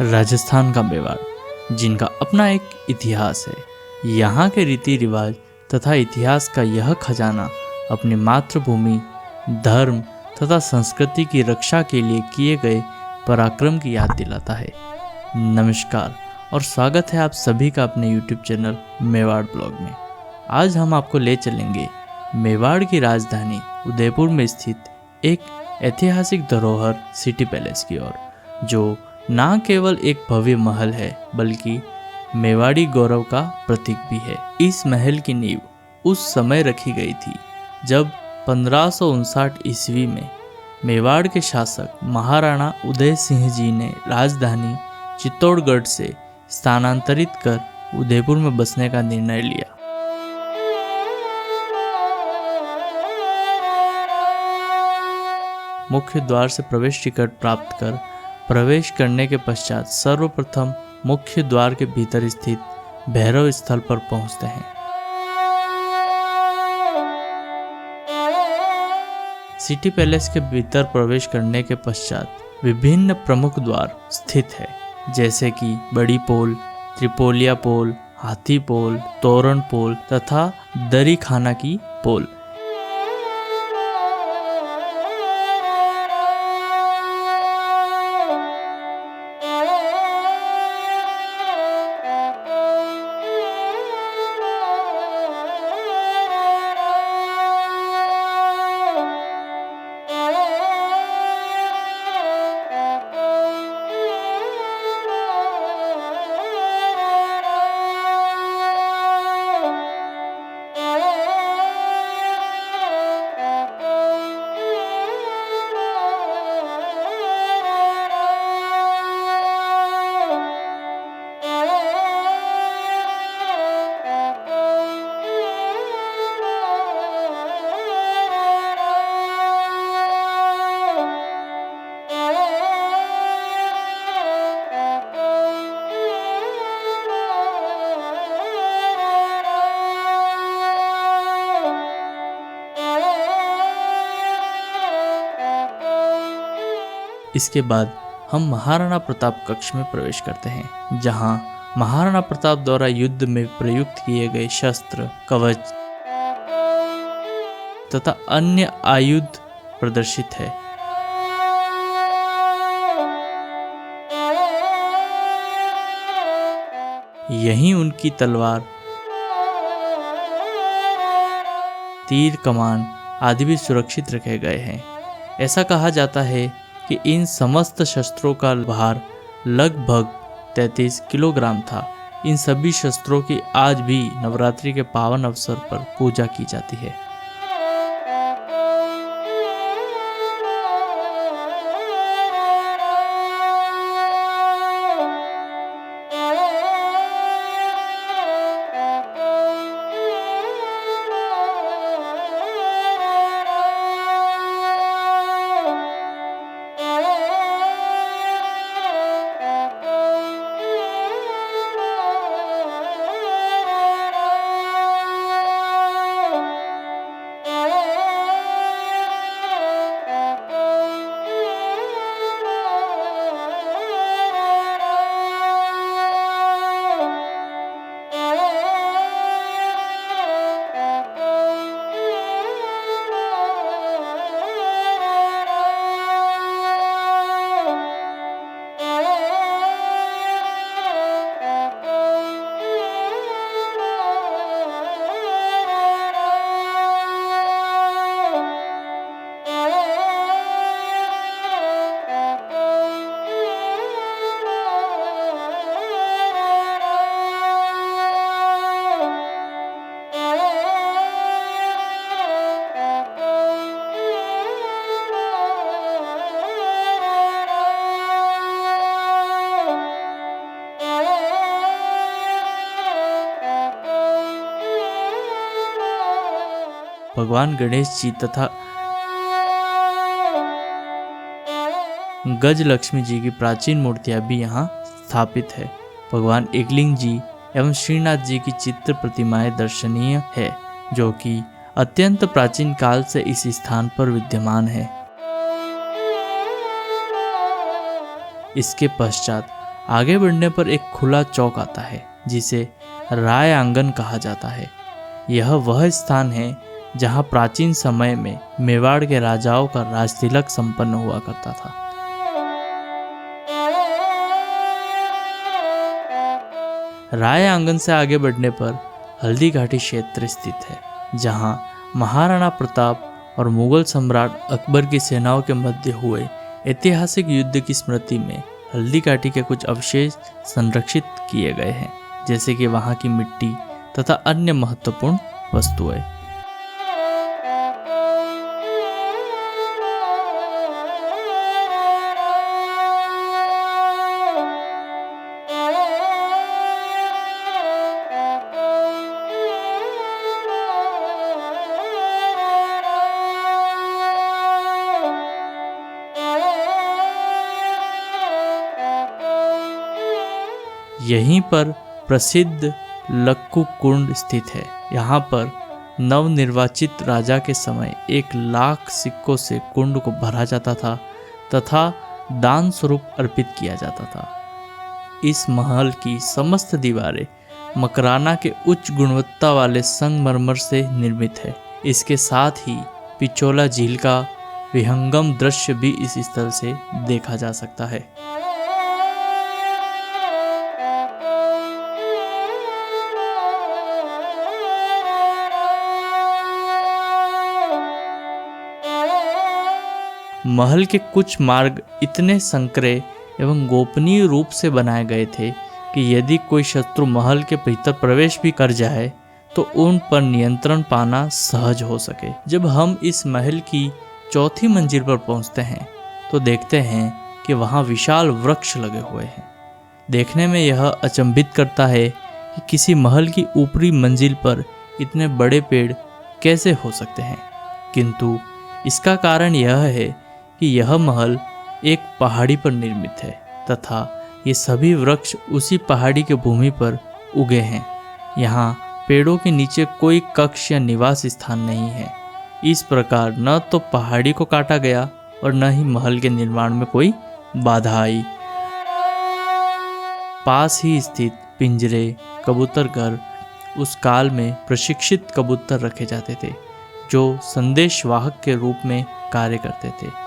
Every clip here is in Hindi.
राजस्थान का मेवाड़, जिनका अपना एक इतिहास है। यहाँ के रीति रिवाज तथा इतिहास का यह खजाना अपनी मातृभूमि, धर्म तथा संस्कृति की रक्षा के लिए किए गए पराक्रम की याद दिलाता है। नमस्कार और स्वागत है आप सभी का अपने YouTube चैनल मेवाड़ ब्लॉग में। आज हम आपको ले चलेंगे मेवाड़ की राजधानी उदयपुर में स्थित एक ऐतिहासिक धरोहर सिटी पैलेस की ओर, जो न केवल एक भव्य महल है बल्कि मेवाड़ी गौरव का प्रतीक भी है। इस महल की नींव उस समय रखी गई थी जब 1559 ईस्वी में मेवाड़ के शासक महाराणा उदय सिंह जी ने राजधानी चित्तौड़गढ़ से स्थानांतरित कर उदयपुर में बसने का निर्णय लिया। मुख्य द्वार से प्रवेश टिकट प्राप्त कर प्रवेश करने के पश्चात सर्वप्रथम मुख्य द्वार के भीतर स्थित भैरव स्थल पर पहुंचते हैं। सिटी पैलेस के भीतर प्रवेश करने के पश्चात विभिन्न प्रमुख द्वार स्थित है, जैसे कि बड़ी पोल, त्रिपोलिया पोल, हाथी पोल, तोरण पोल तथा दरी खाना की पोल। इसके बाद हम महाराणा प्रताप कक्ष में प्रवेश करते हैं, जहां महाराणा प्रताप द्वारा युद्ध में प्रयुक्त किए गए शस्त्र, कवच तथा अन्य आयुध प्रदर्शित है। यहीं उनकी तलवार, तीर, कमान आदि भी सुरक्षित रखे गए हैं। ऐसा कहा जाता है कि इन समस्त शस्त्रों का भार लगभग 33 किलोग्राम था। इन सभी शस्त्रों की आज भी नवरात्रि के पावन अवसर पर पूजा की जाती है। भगवान गणेश जी तथा गज लक्ष्मी जी की प्राचीन मूर्तियां भी यहाँ स्थापित है। भगवान एकलिंग जी एवं श्रीनाथ जी की चित्र प्रतिमाएं दर्शनीय है, जो कि अत्यंत प्राचीन काल से इस स्थान पर विद्यमान है। इसके पश्चात आगे बढ़ने पर एक खुला चौक आता है जिसे राय आंगन कहा जाता है। यह वह स्थान है जहां प्राचीन समय में मेवाड़ के राजाओं का राजतिलक संपन्न हुआ करता था। राय आंगन से आगे बढ़ने पर हल्दी घाटी क्षेत्र स्थित है, जहां महाराणा प्रताप और मुगल सम्राट अकबर की सेनाओं के मध्य हुए ऐतिहासिक युद्ध की स्मृति में हल्दी घाटी के कुछ अवशेष संरक्षित किए गए हैं, जैसे कि वहां की मिट्टी तथा अन्य महत्वपूर्ण वस्तुएं। यहीं पर प्रसिद्ध लक्कू कुंड स्थित है। यहाँ पर नवनिर्वाचित राजा के समय 1,00,000 सिक्कों से कुंड को भरा जाता था तथा दान स्वरूप अर्पित किया जाता था। इस महल की समस्त दीवारें मकराना के उच्च गुणवत्ता वाले संगमरमर से निर्मित है। इसके साथ ही पिचोला झील का विहंगम दृश्य भी इस स्थल से देखा जा सकता है। महल के कुछ मार्ग इतने संकरे एवं गोपनीय रूप से बनाए गए थे कि यदि कोई शत्रु महल के भीतर प्रवेश भी कर जाए तो उन पर नियंत्रण पाना सहज हो सके। जब हम इस महल की चौथी मंजिल पर पहुंचते हैं तो देखते हैं कि वहां विशाल वृक्ष लगे हुए हैं। देखने में यह अचंभित करता है कि किसी महल की ऊपरी मंजिल पर इतने बड़े पेड़ कैसे हो सकते हैं, किंतु इसका कारण यह है कि यह महल एक पहाड़ी पर निर्मित है तथा ये सभी वृक्ष उसी पहाड़ी के भूमि पर उगे हैं। यहाँ पेड़ों के नीचे कोई कक्ष या निवास स्थान नहीं है। इस प्रकार न तो पहाड़ी को काटा गया और न ही महल के निर्माण में कोई बाधा आई। पास ही स्थित पिंजरे, कबूतर घर उस काल में प्रशिक्षित कबूतर रखे जाते थे जो संदेशवाहक के रूप में कार्य करते थे।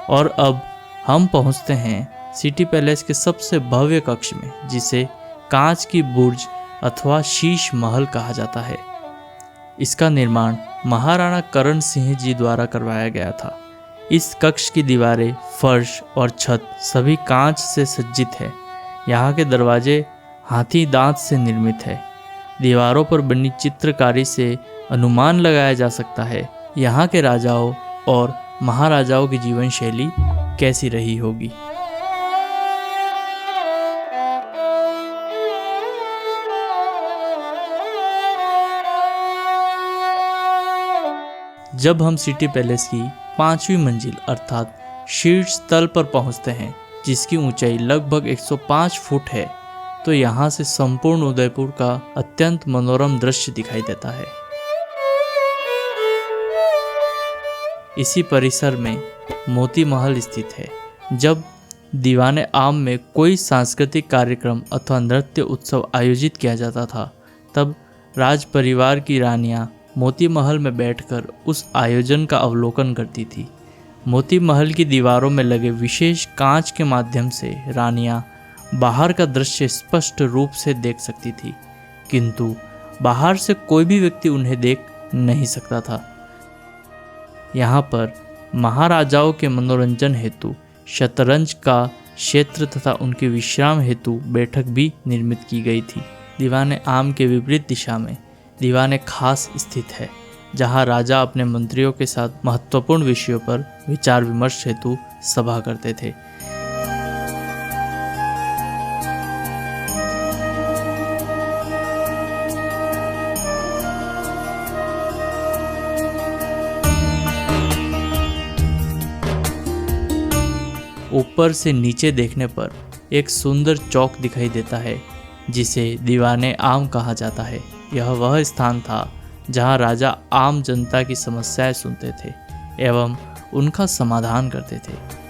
और अब हम पहुंचते हैं सिटी पैलेस के सबसे भव्य कक्ष में, जिसे कांच की बुर्ज अथवा शीश महल कहा जाता है। इसका निर्माण महाराणा करण सिंह जी द्वारा करवाया गया था। इस कक्ष की दीवारें, फर्श और छत सभी कांच से सज्जित है। यहाँ के दरवाजे हाथी दांत से निर्मित है। दीवारों पर बनी चित्रकारी से अनुमान लगाया जा सकता है यहाँ के राजाओं और महाराजाओं की जीवन शैली कैसी रही होगी। जब हम सिटी पैलेस की 5वीं मंजिल अर्थात शीर्ष तल पर पहुंचते हैं, जिसकी ऊंचाई लगभग 105 फुट है, तो यहाँ से संपूर्ण उदयपुर का अत्यंत मनोरम दृश्य दिखाई देता है। इसी परिसर में मोती महल स्थित है। जब दीवाने आम में कोई सांस्कृतिक कार्यक्रम अथवा नृत्य उत्सव आयोजित किया जाता था, तब राज परिवार की रानियां मोती महल में बैठकर उस आयोजन का अवलोकन करती थी। मोती महल की दीवारों में लगे विशेष कांच के माध्यम से रानियां बाहर का दृश्य स्पष्ट रूप से देख सकती थी, किंतु बाहर से कोई भी व्यक्ति उन्हें देख नहीं सकता था। यहाँ पर महाराजाओं के मनोरंजन हेतु शतरंज का क्षेत्र तथा उनके विश्राम हेतु बैठक भी निर्मित की गई थी। दीवाने आम के विपरीत दिशा में दीवाने खास स्थित है, जहाँ राजा अपने मंत्रियों के साथ महत्वपूर्ण विषयों पर विचार विमर्श हेतु सभा करते थे। ऊपर से नीचे देखने पर एक सुंदर चौक दिखाई देता है, जिसे दीवाने आम कहा जाता है। यह वह स्थान था जहां राजा आम जनता की समस्याएं सुनते थे एवं उनका समाधान करते थे।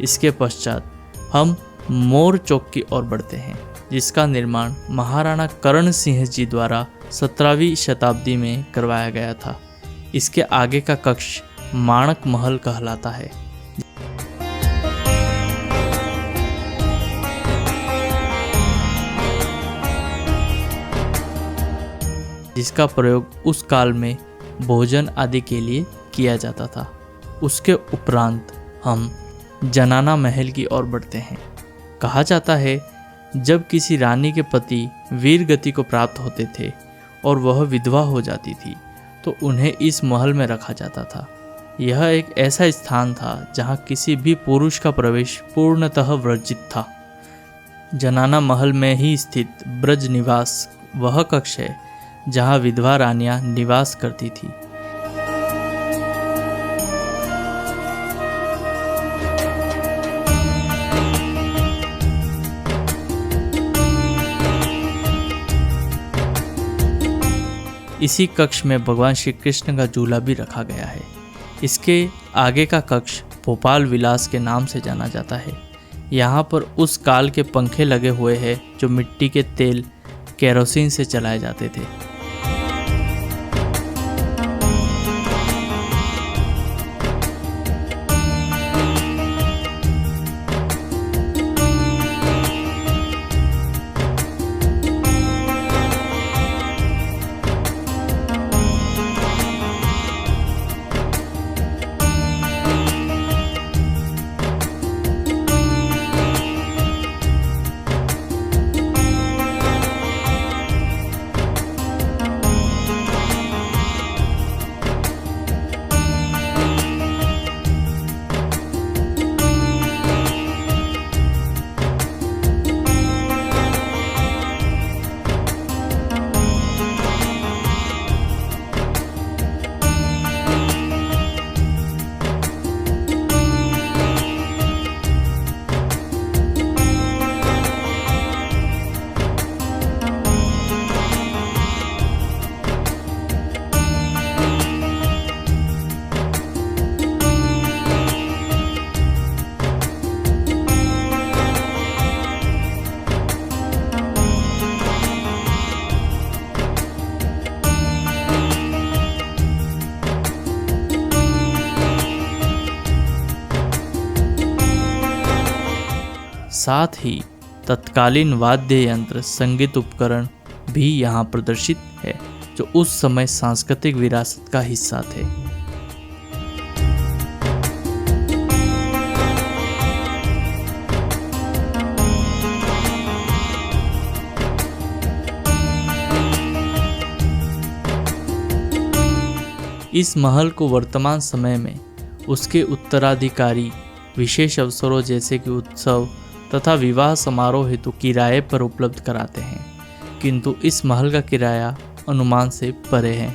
इसके पश्चात हम मोर चौक की ओर बढ़ते हैं, जिसका निर्माण महाराणा कर्ण सिंह जी द्वारा 17वीं शताब्दी में करवाया गया था। इसके आगे का कक्ष माणक महल कहलाता है, जिसका प्रयोग उस काल में भोजन आदि के लिए किया जाता था। उसके उपरांत हम जनाना महल की ओर बढ़ते हैं। कहा जाता है जब किसी रानी के पति वीर गति को प्राप्त होते थे और वह विधवा हो जाती थी तो उन्हें इस महल में रखा जाता था। यह एक ऐसा स्थान था जहां किसी भी पुरुष का प्रवेश पूर्णतः वर्जित था। जनाना महल में ही स्थित ब्रज निवास वह कक्ष है जहां विधवा रानियां निवास करती थी। इसी कक्ष में भगवान श्री कृष्ण का झूला भी रखा गया है। इसके आगे का कक्ष भोपाल विलास के नाम से जाना जाता है। यहाँ पर उस काल के पंखे लगे हुए हैं जो मिट्टी के तेल केरोसिन से चलाए जाते थे। साथ ही तत्कालीन वाद्य यंत्र संगीत उपकरण भी यहाँ प्रदर्शित है, जो उस समय सांस्कृतिक विरासत का हिस्सा थे। इस महल को वर्तमान समय में उसके उत्तराधिकारी विशेष अवसरों जैसे कि उत्सव तथा विवाह समारोह हेतु किराए पर उपलब्ध कराते हैं, किंतु इस महल का किराया अनुमान से परे है।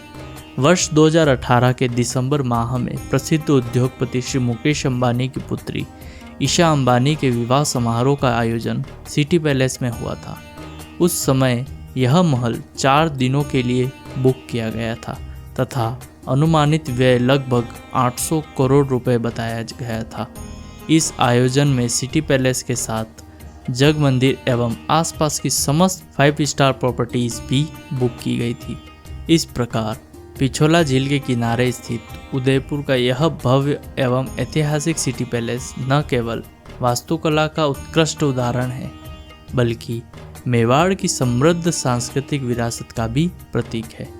वर्ष 2018 के दिसंबर माह में प्रसिद्ध उद्योगपति श्री मुकेश अंबानी की पुत्री ईशा अंबानी के विवाह समारोह का आयोजन सिटी पैलेस में हुआ था। उस समय यह महल 4 दिनों के लिए बुक किया गया था तथा अनुमानित व्यय लगभग 800 करोड़ रुपए बताया गया था। इस आयोजन में सिटी पैलेस के साथ जग मंदिर एवं आसपास की समस्त 5 स्टार प्रॉपर्टीज भी बुक की गई थी। इस प्रकार पिछोला झील के किनारे स्थित उदयपुर का यह भव्य एवं ऐतिहासिक सिटी पैलेस न केवल वास्तुकला का उत्कृष्ट उदाहरण है, बल्कि मेवाड़ की समृद्ध सांस्कृतिक विरासत का भी प्रतीक है।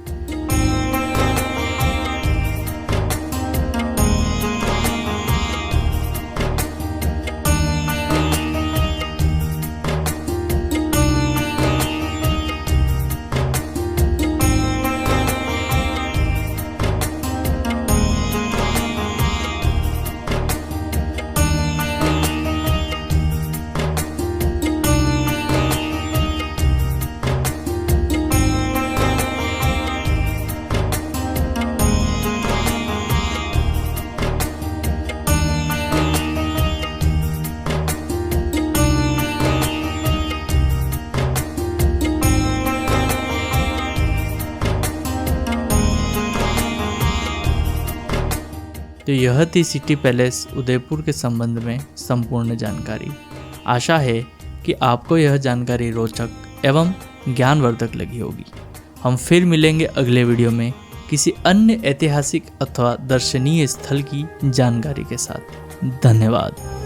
तो यह थी सिटी पैलेस उदयपुर के संबंध में संपूर्ण जानकारी। आशा है कि आपको यह जानकारी रोचक एवं ज्ञानवर्धक लगी होगी। हम फिर मिलेंगे अगले वीडियो में किसी अन्य ऐतिहासिक अथवा दर्शनीय स्थल की जानकारी के साथ। धन्यवाद।